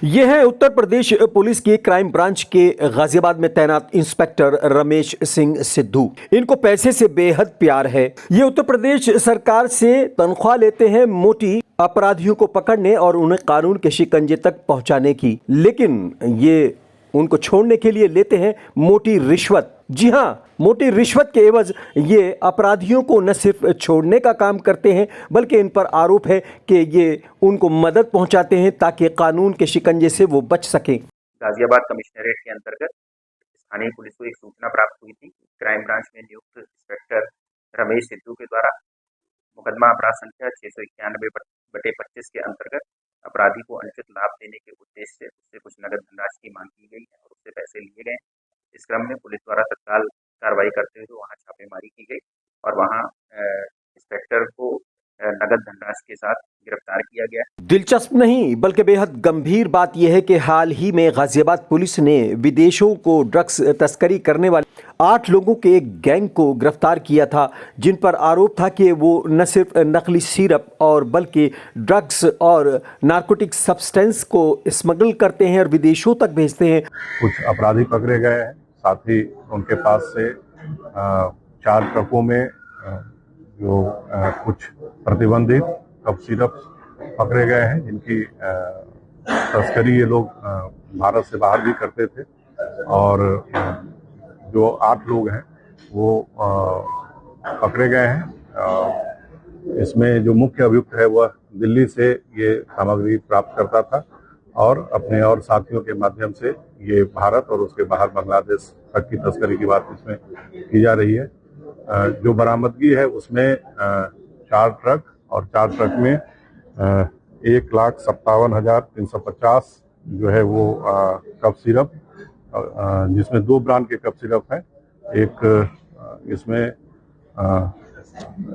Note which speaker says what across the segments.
Speaker 1: ये है उत्तर प्रदेश पुलिस की क्राइम ब्रांच के गाजियाबाद में तैनात इंस्पेक्टर रमेश सिंह सिद्धू। इनको पैसे से बेहद प्यार है। ये उत्तर प्रदेश सरकार से तनख्वाह लेते हैं मोटी अपराधियों को पकड़ने और उन्हें कानून के शिकंजे तक पहुंचाने की, लेकिन ये उनको छोड़ने के लिए लेते हैं मोटी रिश्वत। जी हाँ, मोटी रिश्वत के एवज ये अपराधियों को न सिर्फ छोड़ने का काम करते हैं, बल्कि इन पर आरोप है कि ये उनको मदद पहुंचाते हैं ताकि कानून के शिकंजे से वो बच सकें।
Speaker 2: गाजियाबाद कमिश्नरेट के अंतर्गत स्थानीय पुलिस को एक सूचना प्राप्त हुई थी। क्राइम ब्रांच में नियुक्त इंस्पेक्टर रमेश सिद्धू के द्वारा मुकदमा अपराध संख्या 691/25 के अंतर्गत अपराधी को अनुचित लाभ देने के उद्देश्य से उससे कुछ नगद धनराशि की मांग की गई है और उससे पैसे लिए गए। इस क्रम में पुलिस द्वारा तत्काल कार्रवाई करते हुए वहां छापेमारी की गई और वहां इंस्पेक्टर को नगद धनराशि के साथ गिरफ्तार किया गया।
Speaker 1: दिलचस्प नहीं बल्कि बेहद गंभीर बात यह है कि हाल ही में गाजियाबाद पुलिस ने विदेशों को ड्रग्स तस्करी करने वाले 8 लोगों के एक गैंग को गिरफ्तार किया था, जिन पर आरोप था कि वो न सिर्फ नकली सिरप और बल्कि ड्रग्स और नारकोटिक सब्सटेंस को स्मगल करते हैं और विदेशों तक भेजते हैं।
Speaker 3: कुछ अपराधी पकड़े गए हैं, साथ ही उनके पास से 4 ट्रकों में जो कुछ प्रतिबंधित कफ सिरप पकड़े गए हैं, जिनकी तस्करी ये लोग भारत से बाहर भी करते थे। और जो 8 लोग हैं वो पकड़े गए हैं। इसमें जो मुख्य अभियुक्त है वह दिल्ली से ये सामग्री प्राप्त करता था और अपने और साथियों के माध्यम से ये भारत और उसके बाहर बांग्लादेश तक की तस्करी की बात इसमें की जा रही है। जो बरामदगी है उसमें 4 ट्रक और 4 ट्रक में 1,57,350 जो है वो कफ सिरप, जिसमें 2 ब्रांड के कफ सिरप हैं। एक इसमें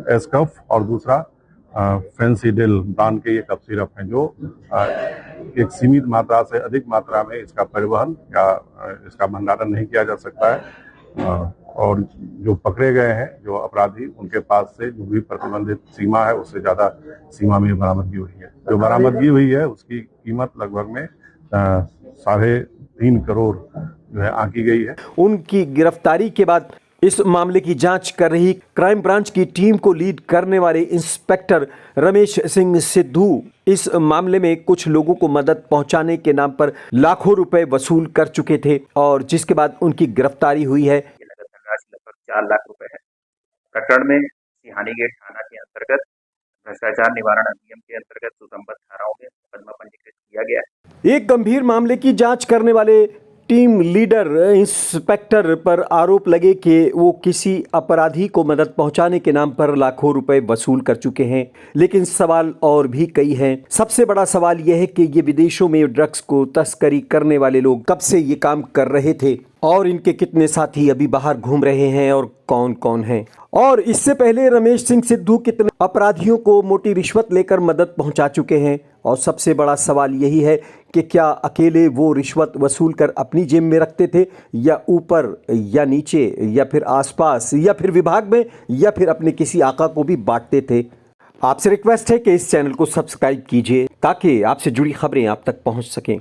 Speaker 3: एसकफ और दूसरा फेंसिडिल ब्रांड के ये कफ सिरप हैं, जो एक सीमित मात्रा से अधिक मात्रा में इसका परिवहन या इसका भंडारण नहीं किया जा सकता है। और जो पकड़े गए हैं जो अपराधी, उनके पास से जो भी प्रतिबंधित सीमा है उससे ज्यादा सीमा में बरामदगी हुई है। जो बरामदगी हुई है उसकी कीमत लगभग में 3.5 करोड़ जो है आंकी गई है।
Speaker 1: उनकी गिरफ्तारी के बाद इस मामले की जांच कर रही क्राइम ब्रांच की टीम को लीड करने वाले इंस्पेक्टर रमेश सिंह सिद्धू इस मामले में कुछ लोगों को मदद पहुंचाने के नाम पर लाखों रुपए वसूल कर चुके थे और जिसके बाद उनकी गिरफ्तारी हुई है।
Speaker 2: नगद धनराशि लगभग 4 लाख रुपए है। प्रकरण में सिहानी गेट थाना के अंतर्गत भ्रष्टाचार निवारण अधिनियम के अंतर्गत सुसंबद्ध धाराओं में मुकदमा पंजीकृत किया गया है।
Speaker 1: एक गंभीर मामले की जांच करने वाले टीम लीडर इंस्पेक्टर पर आरोप लगे कि वो किसी अपराधी को मदद पहुंचाने के नाम पर लाखों रुपए वसूल कर चुके हैं, लेकिन सवाल और भी कई हैं। सबसे बड़ा सवाल यह है कि ये विदेशों में ड्रग्स को तस्करी करने वाले लोग कब से ये काम कर रहे थे और इनके कितने साथी अभी बाहर घूम रहे हैं और कौन कौन हैं। और इससे पहले रमेश सिंह सिद्धू कितने अपराधियों को मोटी रिश्वत लेकर मदद पहुंचा चुके हैं। और सबसे बड़ा सवाल यही है कि क्या अकेले वो रिश्वत वसूल कर अपनी जेब में रखते थे या ऊपर या नीचे या फिर आसपास या फिर विभाग में या फिर अपने किसी आका को भी बांटते थे। आपसे रिक्वेस्ट है कि इस चैनल को सब्सक्राइब कीजिए ताकि आपसे जुड़ी खबरें आप तक पहुंच सकें।